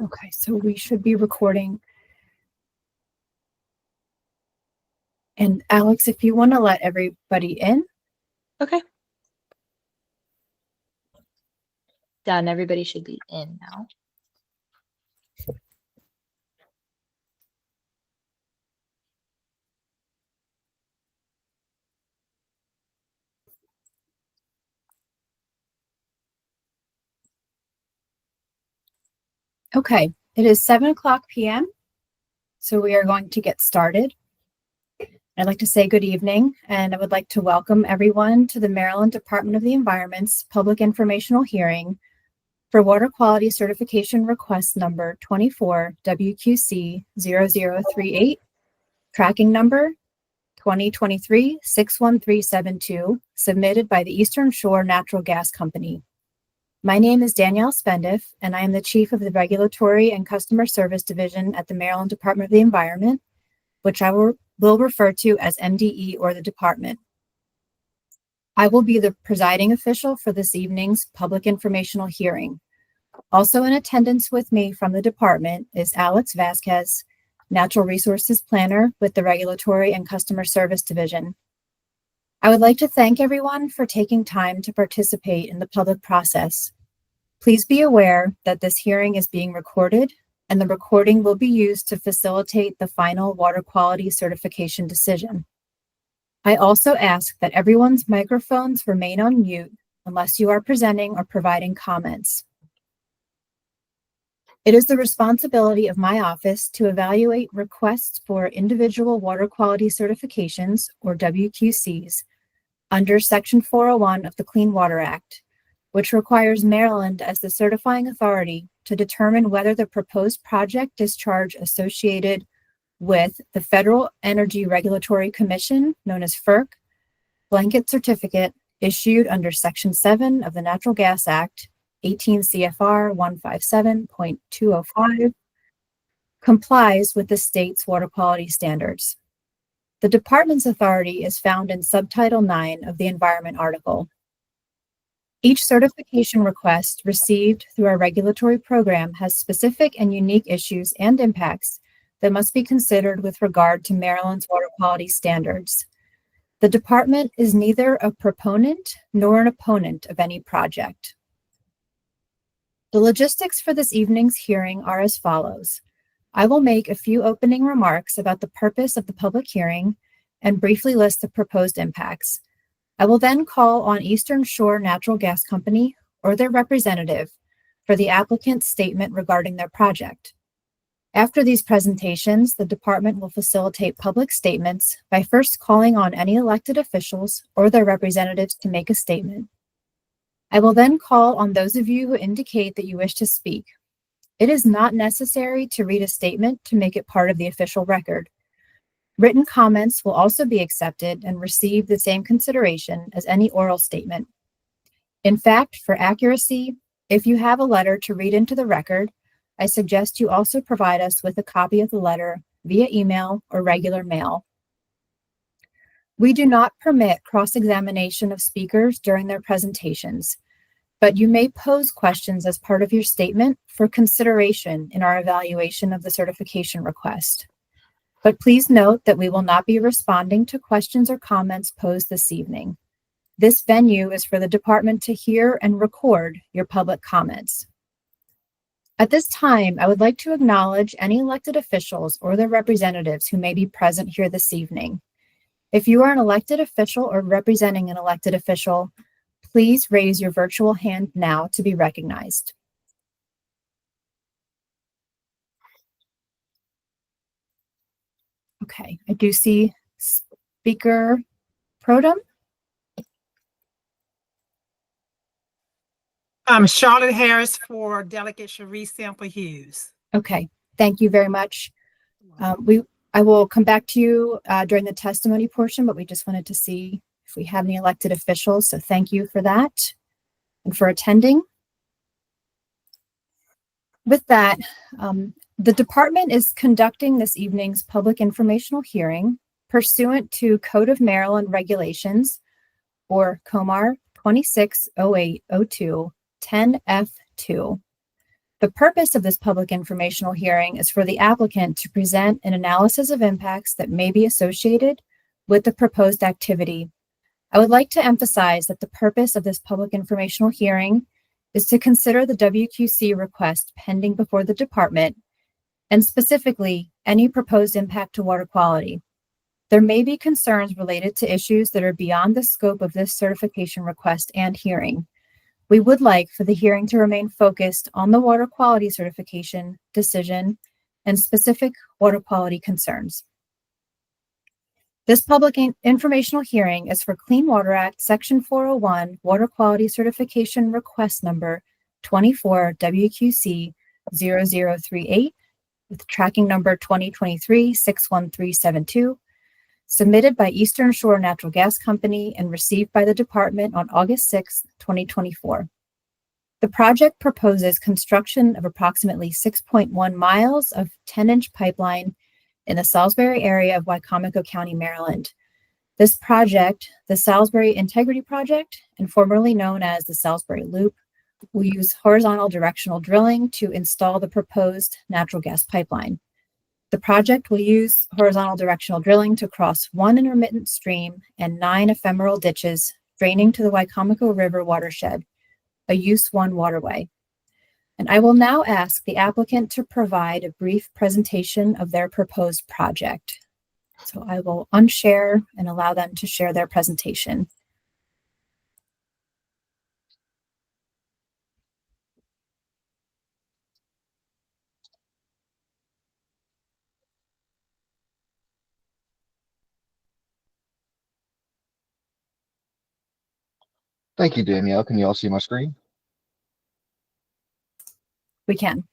Okay, so we should be recording. And Alex, if you want to let everybody in. Okay. Done. Everybody should be in now. Okay, it is 7:00 p.m. So we are going to get started. I'd like to say good evening, and I would like to welcome everyone to the Maryland Department of the Environment's public informational hearing for water quality certification request number 24 WQC 0038, tracking number 2023-61372, submitted by the Eastern Shore Natural Gas Company. My name is Danielle Spendiff, and I am the Chief of the Regulatory and Customer Service Division at the Maryland Department of the Environment, which I will refer to as MDE or the department. I will be the presiding official for this evening's public informational hearing. Also in attendance with me from the department is Alex Vasquez, Natural Resources Planner with the Regulatory and Customer Service Division. I would like to thank everyone for taking time to participate in the public process. Please be aware that this hearing is being recorded, and the recording will be used to facilitate the final water quality certification decision. I also ask that everyone's microphones remain on mute unless you are presenting or providing comments. It is the responsibility of my office to evaluate requests for individual water quality certifications, or WQCs, under Section 401 of the Clean Water Act, which requires Maryland as the certifying authority to determine whether the proposed project discharge associated with the Federal Energy Regulatory Commission, known as FERC, blanket certificate issued under Section 7 of the Natural Gas Act, 18 CFR 157.205, complies with the state's water quality standards. The department's authority is found in Subtitle 9 of the Environment article. Each certification request received through our regulatory program has specific and unique issues and impacts that must be considered with regard to Maryland's water quality standards. The department is neither a proponent nor an opponent of any project. The logistics for this evening's hearing are as follows. I will make a few opening remarks about the purpose of the public hearing and briefly list the proposed impacts. I will then call on Eastern Shore Natural Gas Company or their representative for the applicant's statement regarding their project. After these presentations, the department will facilitate public statements by first calling on any elected officials or their representatives to make a statement. I will then call on those of you who indicate that you wish to speak. It is not necessary to read a statement to make it part of the official record. Written comments will also be accepted and receive the same consideration as any oral statement. In fact, for accuracy, if you have a letter to read into the record, I suggest you also provide us with a copy of the letter via email or regular mail. We do not permit cross-examination of speakers during their presentations, but you may pose questions as part of your statement for consideration in our evaluation of the certification request. But please note that we will not be responding to questions or comments posed this evening. This venue is for the department to hear and record your public comments. At this time, I would like to acknowledge any elected officials or their representatives who may be present here this evening. If you are an elected official or representing an elected official, please raise your virtual hand now to be recognized. Okay, I do see Speaker Protem. Charlotte Harris for Delegate Cherie Sample Hughes. Okay, thank you very much. I will come back to you during the testimony portion, but we just wanted to see if we have any elected officials. So thank you for that and for attending. With that, the department is conducting this evening's public informational hearing pursuant to Code of Maryland Regulations, or COMAR 260802 10F2. The purpose of this public informational hearing is for the applicant to present an analysis of impacts that may be associated with the proposed activity. I would like to emphasize that the purpose of this public informational hearing is to consider the WQC request pending before the department, and specifically any proposed impact to water quality. There may be concerns related to issues that are beyond the scope of this certification request and hearing. We would like for the hearing to remain focused on the water quality certification decision and specific water quality concerns. This public informational hearing is for Clean Water Act, Section 401, Water Quality Certification Request Number 24 WQC 0038, with tracking number 2023-61372, submitted by Eastern Shore Natural Gas Company and received by the department on August 6, 2024. The project proposes construction of approximately 6.1 miles of 10-inch pipeline in the Salisbury area of Wicomico County, Maryland. This project, the Salisbury Integrity Project, and formerly known as the Salisbury Loop, will use horizontal directional drilling to install the proposed natural gas pipeline. The project will use horizontal directional drilling to cross one intermittent stream and 9 ephemeral ditches draining to the Wicomico River watershed, a Use 1 waterway. And I will now ask the applicant to provide a brief presentation of their proposed project. So I will unshare and allow them to share their presentation. Thank you, Danielle. Can you all see my screen? We can.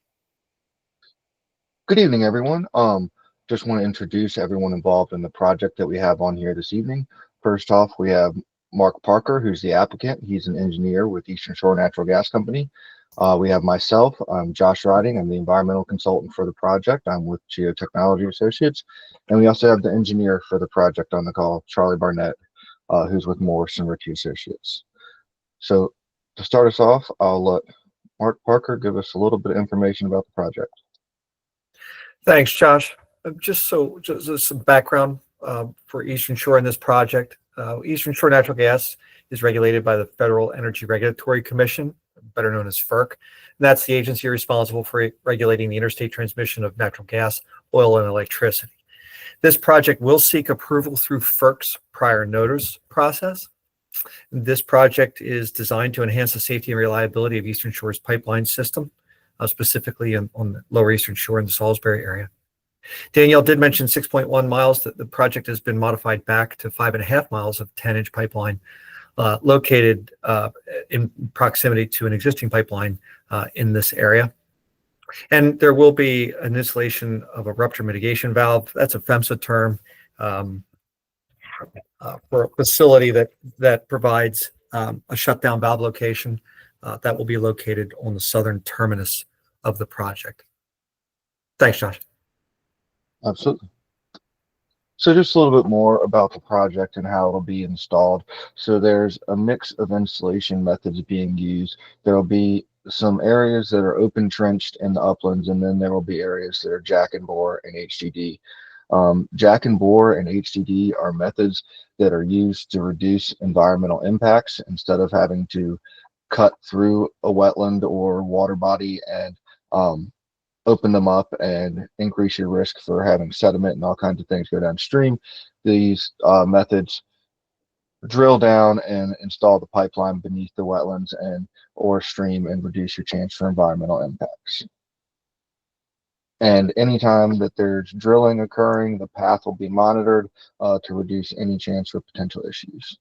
Good evening, everyone. Just want to introduce everyone involved in the project that we have on here this evening. First off, we have Mark Parker, who's the applicant. He's an engineer with Eastern Shore Natural Gas Company. We have myself. I'm Josh Riding. I'm the environmental consultant for the project. I'm with Geotechnology Associates. And we also have the engineer for the project on the call, Charlie Barnett, who's with Morrison Ritchie Associates. So to start us off, I'll let Mark Parker give us a little bit of information about the project. Thanks, Josh. Just some background for Eastern Shore in this project. Eastern Shore Natural Gas is regulated by the Federal Energy Regulatory Commission, better known as FERC. And that's the agency responsible for regulating the interstate transmission of natural gas, oil, and electricity. This project will seek approval through FERC's prior notice process. This project is designed to enhance the safety and reliability of Eastern Shore's pipeline system, specifically on the Lower Eastern Shore in the Salisbury area. Danielle did mention 6.1 miles. That the project has been modified back to 5.5 miles of 10-inch pipeline located in proximity to an existing pipeline in this area. And there will be an installation of a rupture mitigation valve. That's a PHMSA term for a facility that provides a shutdown valve location that will be located on the southern terminus of the project. Thanks, Josh. Absolutely. So just a little bit more about the project and how it'll be installed. So there's a mix of installation methods being used. There'll be some areas that are open trenched in the uplands, and then there will be areas that are jack and bore and HDD. Jack and bore and HDD are methods that are used to reduce environmental impacts instead of having to cut through a wetland or water body and open them up and increase your risk for having sediment and all kinds of things go downstream. These methods drill down and install the pipeline beneath the wetlands and or stream and reduce your chance for environmental impacts. And anytime that there's drilling occurring, the path will be monitored to reduce any chance for potential issues.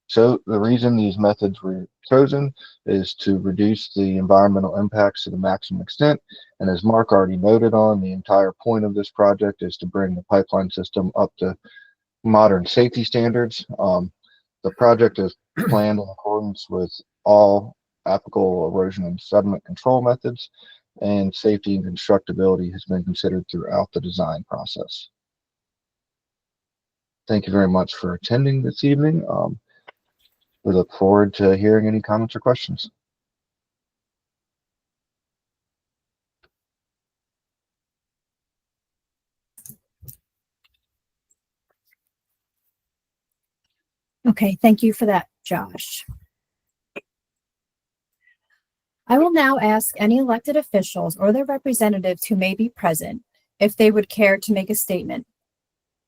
So the reason these methods were chosen is to reduce the environmental impacts to the maximum extent. And as Mark already noted on, the entire point of this project is to bring the pipeline system up to modern safety standards. The project is planned in accordance with all applicable erosion and sediment control methods, and safety and constructability has been considered throughout the design process. Thank you very much for attending this evening. We look forward to hearing any comments or questions. Okay, thank you for that, Josh. I will now ask any elected officials or their representatives who may be present if they would care to make a statement.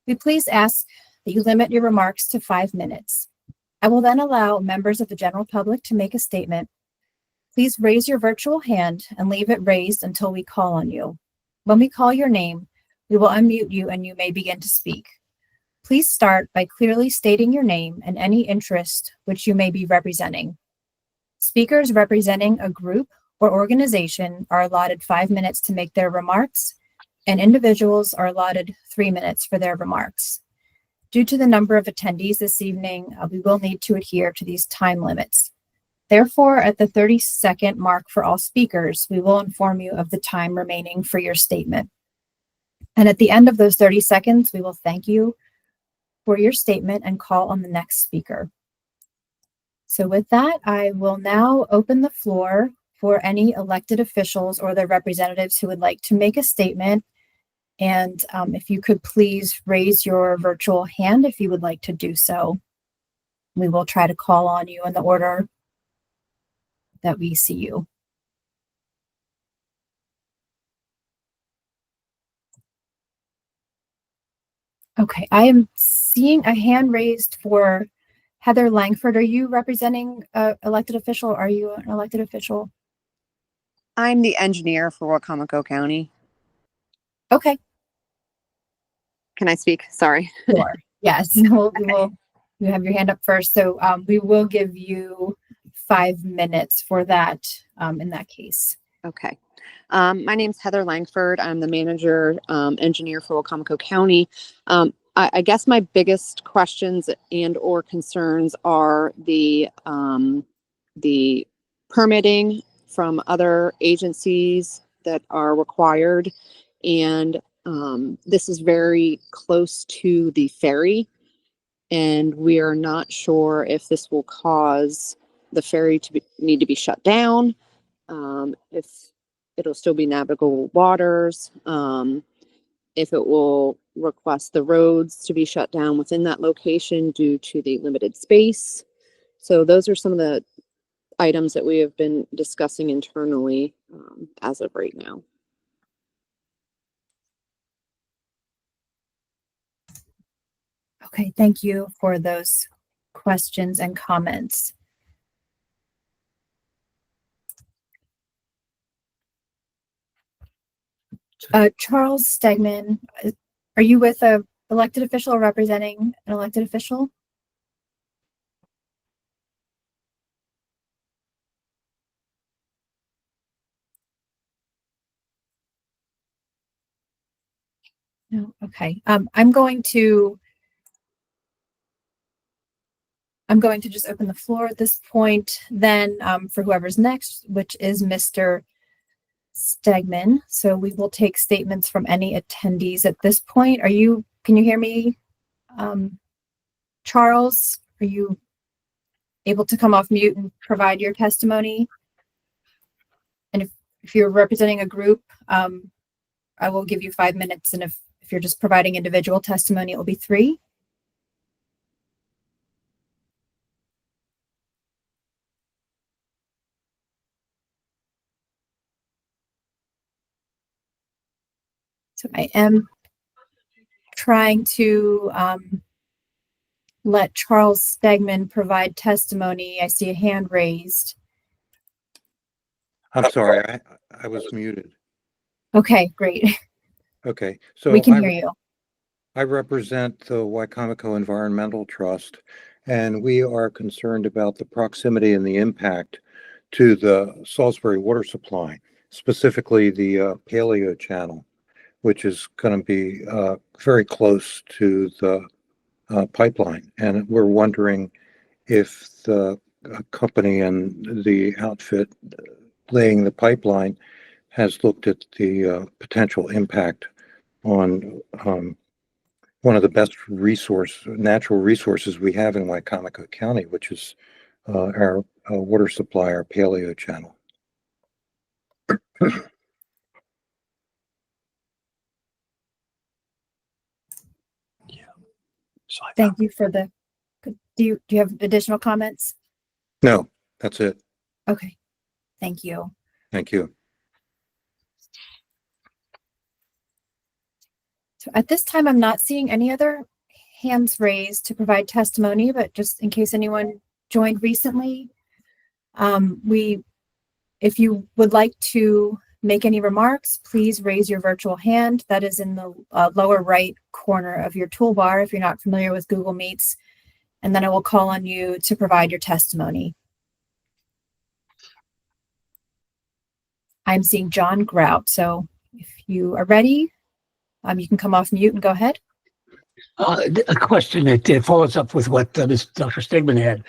We please ask that you limit your remarks to 5 minutes. I will then allow members of the general public to make a statement. Please raise your virtual hand and leave it raised until we call on you. When we call your name, we will unmute you and you may begin to speak. Please start by clearly stating your name and any interest which you may be representing. Speakers representing a group or organization are allotted 5 minutes to make their remarks, and individuals are allotted 3 minutes for their remarks. Due to the number of attendees this evening, we will need to adhere to these time limits. Therefore, at the 30-second mark for all speakers, we will inform you of the time remaining for your statement. And at the end of those 30 seconds, we will thank you for your statement and call on the next speaker. So with that, I will now open the floor for any elected officials or their representatives who would like to make a statement. And if you could please raise your virtual hand if you would like to do so. We will try to call on you in the order that we see you. Okay, I am seeing a hand raised for Heather Langford. Are you representing an elected official? Are you an elected official? I'm the engineer for Wacomico County. Okay. Can I speak? Sorry. Sure. Yes. You have your hand up first. So we will give you 5 minutes for that in that case. Okay. My name's Heather Langford. I'm the manager engineer for Wacomico County. I guess my biggest questions and or concerns are the permitting from other agencies that are required. And this is very close to the ferry. And we are not sure if this will cause the ferry to need to be shut down, if it'll still be navigable waters, if it will request the roads to be shut down within that location due to the limited space. So those are some of the items that we have been discussing internally as of right now. Okay, thank you for those questions and comments. Charles Stegman, are you with an elected official or representing an elected official? No, okay. I'm going to just open the floor at this point, then for whoever's next, which is Mr. Stegman. So we will take statements from any attendees at this point. Can you hear me? Charles, are you able to come off mute and provide your testimony? And if you're representing a group, I will give you 5 minutes. And if you're just providing individual testimony, it will be 3. So I am trying to let Charles Stegman provide testimony. I see a hand raised. I'm sorry, I was muted. Okay, great. Okay, so We can hear you. I represent the Wacomico Environmental Trust, and we are concerned about the proximity and the impact to the Salisbury water supply, specifically the Paleo Channel, which is going to be very close to the pipeline. And we're wondering if the company and the outfit laying the pipeline has looked at the potential impact on one of the best natural resources we have in Wacomico County, which is our water supply, our Paleo Channel. Thank you for the Do you have additional comments? No, that's it. Okay, thank you. Thank you. So at this time, I'm not seeing any other hands raised to provide testimony, but just in case anyone joined recently, if you would like to make any remarks, please raise your virtual hand. That is in the lower right corner of your toolbar if you're not familiar with Google Meets, and then I will call on you to provide your testimony. I'm seeing John Grout, so if you are ready, you can come off mute and go ahead. A question that follows up with what Dr. Stegman had.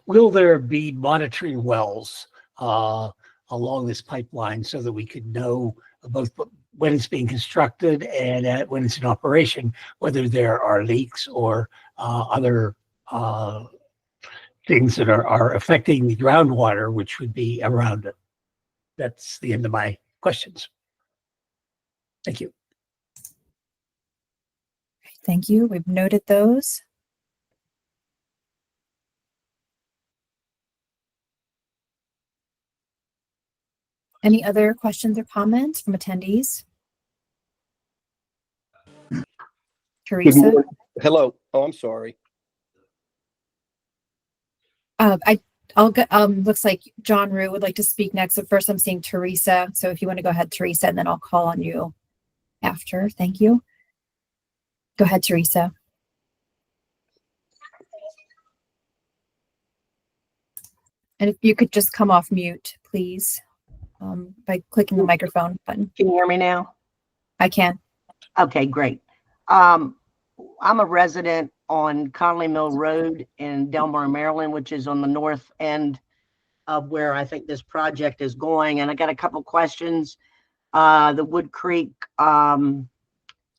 Will there be monitoring wells along this pipeline so that we could know both when it's being constructed and when it's in operation, whether there are leaks or other things that are affecting the groundwater, which would be around it? That's the end of my questions. Thank you. Thank you. We've noted those. Any other questions or comments from attendees? Good Teresa? morning. Hello. Oh, I'm sorry. Looks like John Rue would like to speak next. So first I'm seeing Teresa. So if you want to go ahead, Teresa, and then I'll call on you after. Thank you. Go ahead, Teresa. And if you could just come off mute, please, by clicking the microphone button. Can you hear me now? I can. Okay, great. I'm a resident on Conley Mill Road in Delmar, Maryland, which is on the north end of where I think this project is going. And I got a couple questions. The Wood Creek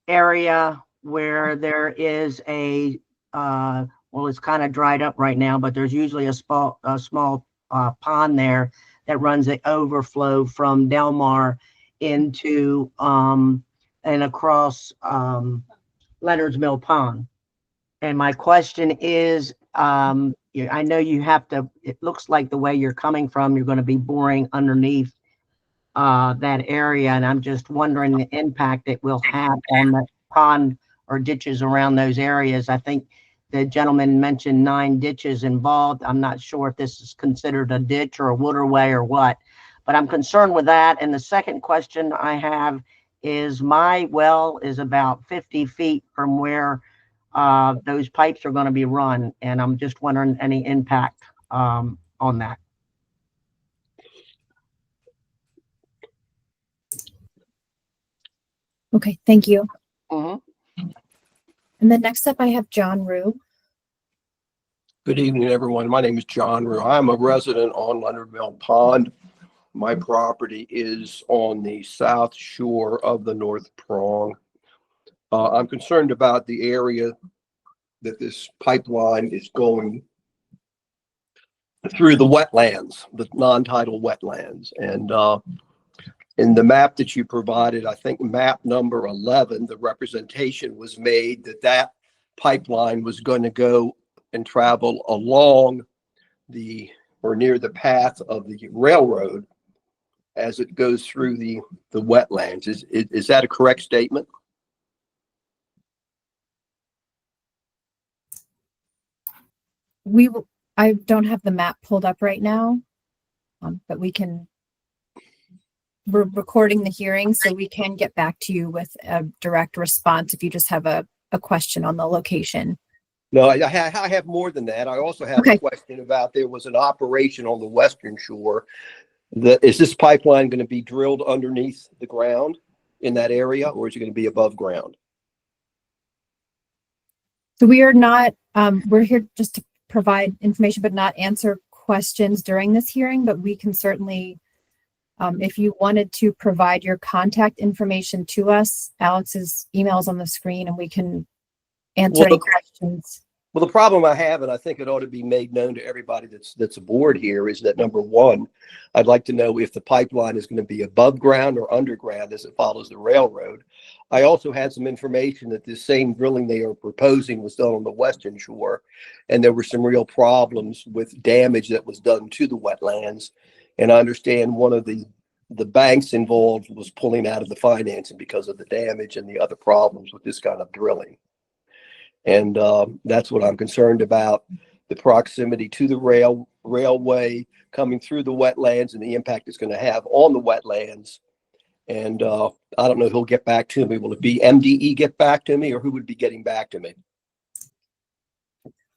area where there is a, well, it's kind of dried up right now, but there's usually a small pond there that runs the overflow from Delmar into and across Leonard's Mill Pond. And my question is, I know you have to, it looks like the way you're coming from, you're going to be boring underneath that area. And I'm just wondering the impact it will have on the pond or ditches around those areas. I think the gentleman mentioned 9 ditches involved. I'm not sure if this is considered a ditch or a waterway or what, but I'm concerned with that. And the second question I have is my well is about 50 feet from where those pipes are going to be run. And I'm just wondering any impact on that. Okay, thank you. Mm-hmm. And then next up, I have John Rue. Good evening, everyone. My name is John Rue. I'm a resident on Leonard Mill Pond. My property is on the south shore of the North Prong. I'm concerned about the area that this pipeline is going through the wetlands, the non-tidal wetlands. And in the map that you provided, I think map number 11, the representation was made that that pipeline was going to go and travel along the or near the path of the railroad as it goes through the wetlands. Is that a correct statement? I don't have the map pulled up right now, but we're recording the hearing, so we can get back to you with a direct response if you just have a question on the location. No, I have more than that. I also have a question about there was an operation on the western shore. Is this pipeline going to be drilled underneath the ground in that area, or is it going to be above ground? So we are not, we're here just to provide information, but not answer questions during this hearing, but we can certainly, if you wanted to provide your contact information to us, Alex's email is on the screen and we can answer any questions. Well, the problem I have, and I think it ought to be made known to everybody that's aboard here, is that number one, I'd like to know if the pipeline is going to be above ground or underground as it follows the railroad. I also had some information that this same drilling they are proposing was done on the western shore, and there were some real problems with damage that was done to the wetlands. And I understand one of the banks involved was pulling out of the financing because of the damage and the other problems with this kind of drilling. And that's what I'm concerned about, the proximity to the railway coming through the wetlands and the impact it's going to have on the wetlands. And I don't know who'll get back to me. Will it be MDE get back to me, or who would be getting back to me?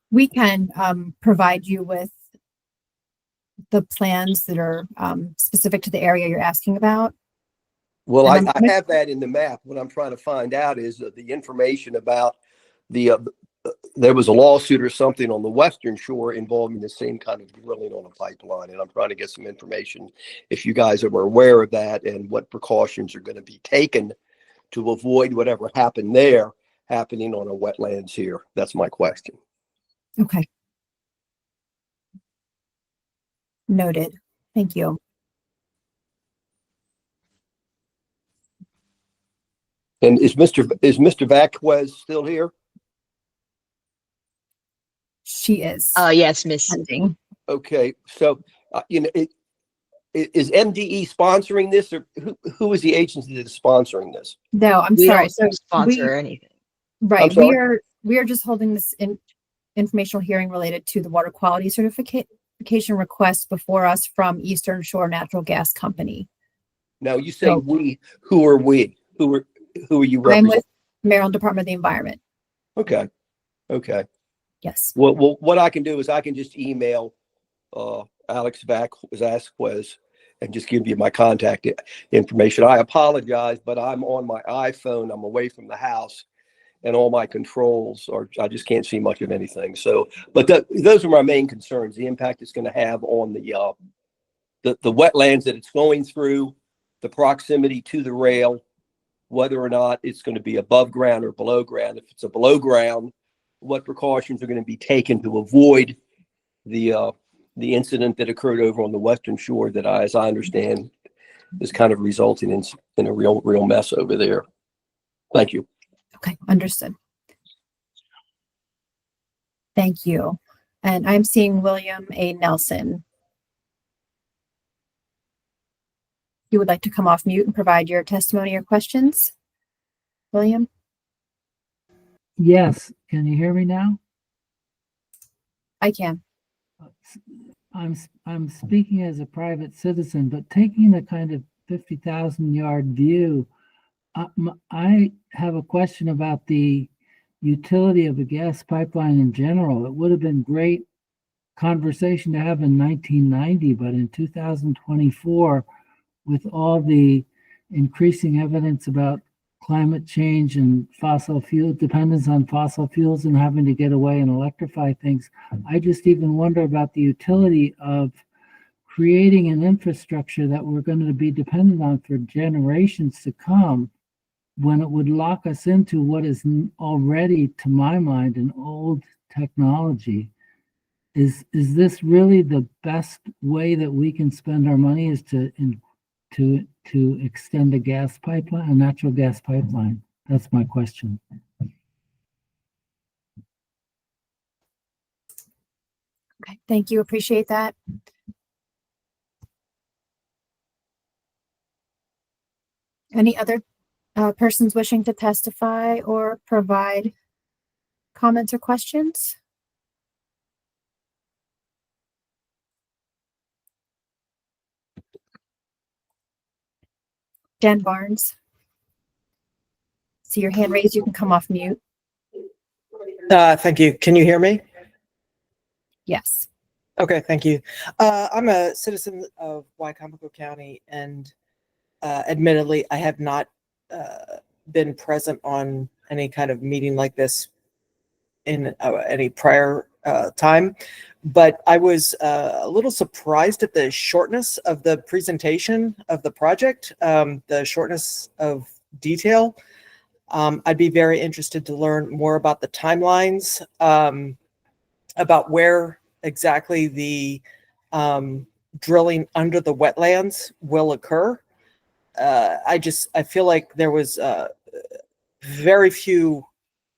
We can provide you with the plans that are specific to the area you're asking about. Well, And I have that in the map. What I'm trying to find out is the information about there was a lawsuit or something on the western shore involving the same kind of drilling on a pipeline. And I'm trying to get some information if you guys are aware of that and what precautions are going to be taken to avoid whatever happened there happening on our wetlands here. That's my question. Okay. Noted. Thank you. And is Mr. Vaquez still here? She is. Yes, Miss. Pending. Okay, so is MDE sponsoring this, or who is the agency that is sponsoring this? No, I'm We sorry. don't So sponsor anything. right, I'm sorry? we are just holding this informational hearing related to the water quality certification request before us from Eastern Shore Natural Gas Company. Now you say So- we. Who are we? Who are you I'm representing? with Maryland Department of the Environment. Okay. Yes. Well, what I can do is I can just email Alex Vasquez and just give you my contact information. I apologize, but I'm on my iPhone. I'm away from the house, and all my controls I just can't see much of anything. So, but those are my main concerns: the impact it's going to have on the wetlands that it's going through, the proximity to the rail, whether or not it's going to be above ground or below ground. If it's a below ground, what precautions are going to be taken to avoid the incident that occurred over on the western shore that as I understand, is kind of resulting in a real mess over there. Thank you. Okay, understood. Thank you. And I'm seeing William A. Nelson. You would like to come off mute and provide your testimony or questions? William? Yes, can you hear me now? I can. I'm speaking as a private citizen, but taking the kind of 50,000 yard view, I have a question about the utility of a gas pipeline in general. It would have been great conversation to have in 1990, but in 2024, with all the increasing evidence about climate change and fossil fuel dependence on fossil fuels and having to get away and electrify things, I just even wonder about the utility of creating an infrastructure that we're going to be dependent on for generations to come, when it would lock us into what is already, to my mind, an old technology. Is this really the best way that we can spend our money, is to extend a gas pipeline, a natural gas pipeline? That's my question. Okay, thank you. Appreciate that. Any other persons wishing to testify or provide comments or questions? Jen Barnes. See your hand raised. You can come off mute. Thank you. Can you hear me? Yes. Okay, thank you. I'm a citizen of Wycomico County, and admittedly, I have not been present on any kind of meeting like this in any prior time, but I was a little surprised at the shortness of the presentation of the project, the shortness of detail. I'd be very interested to learn more about the timelines about where exactly the drilling under the wetlands will occur. I feel like there was very few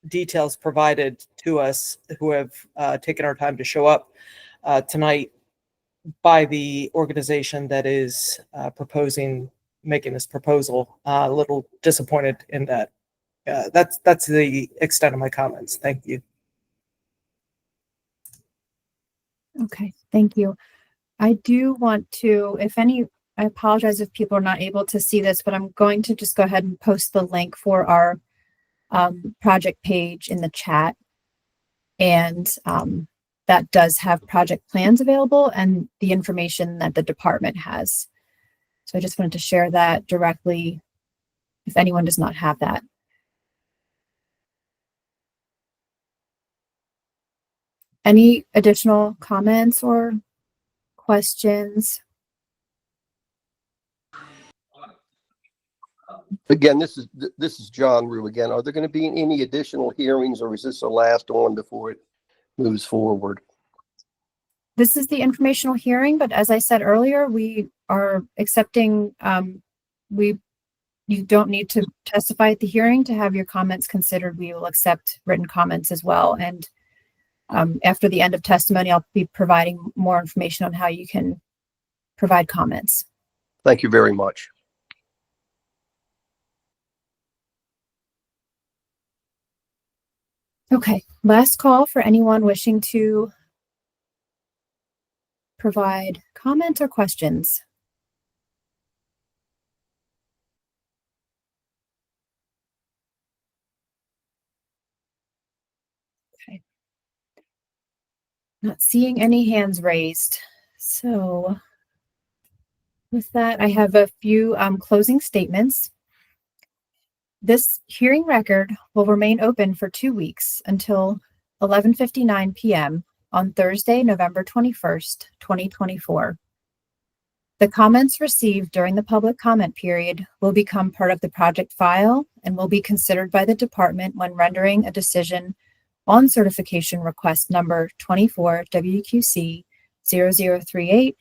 details provided to us who have taken our time to show up tonight by the organization that is making this proposal. A little disappointed in that. That's the extent of my comments. Thank you. Okay, thank you. I do want to, I apologize if people are not able to see this, but I'm going to just go ahead and post the link for our project page in the chat. And that does have project plans available and the information that the department has. So I just wanted to share that directly if anyone does not have that. Any additional comments or questions? Again, this is John Rue again. Are there going to be any additional hearings, or is this the last one before it moves forward? This is the informational hearing, but as I said earlier, we are accepting, you don't need to testify at the hearing to have your comments considered. We will accept written comments as well. And after the end of testimony, I'll be providing more information on how you can provide comments. Thank you very much. Okay, last call for anyone wishing to provide comments or questions. Okay. Not seeing any hands raised. So with that, I have a few closing statements. This hearing record will remain open for 2 weeks until 11:59 p.m. on Thursday, November 21st, 2024. The comments received during the public comment period will become part of the project file and will be considered by the department when rendering a decision on certification request number 24 WQC 0038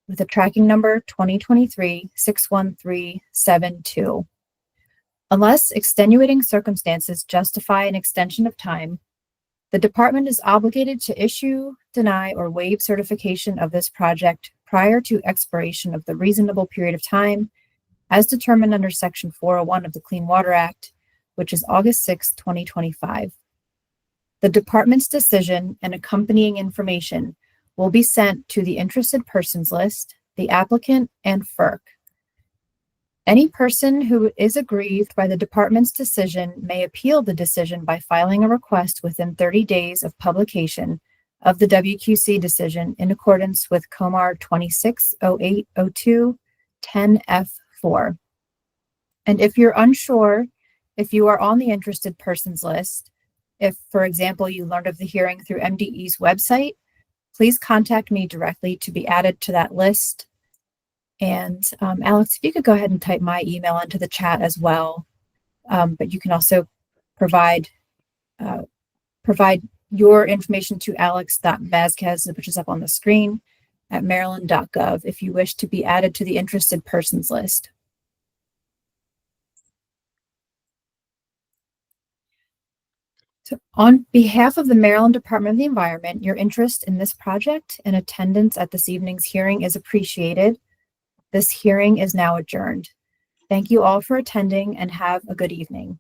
with a tracking number 2023-61372. Unless extenuating circumstances justify an extension of time, the department is obligated to issue, deny, or waive certification of this project prior to expiration of the reasonable period of time as determined under Section 401 of the Clean Water Act, which is August 6, 2025. The department's decision and accompanying information will be sent to the interested persons list, the applicant, and FERC. Any person who is aggrieved by the department's decision may appeal the decision by filing a request within 30 days of publication of the WQC decision in accordance with COMAR 260802 10F4. And if you're unsure if you are on the interested persons list, if, for example, you learned of the hearing through MDE's website, please contact me directly to be added to that list. And Alex, if you could go ahead and type my email into the chat as well. But you can also provide your information to alex.vasquez, which is up on the screen, at maryland.gov if you wish to be added to the interested persons list. So on behalf of the Maryland Department of the Environment, your interest in this project and attendance at this evening's hearing is appreciated. This hearing is now adjourned. Thank you all for attending and have a good evening.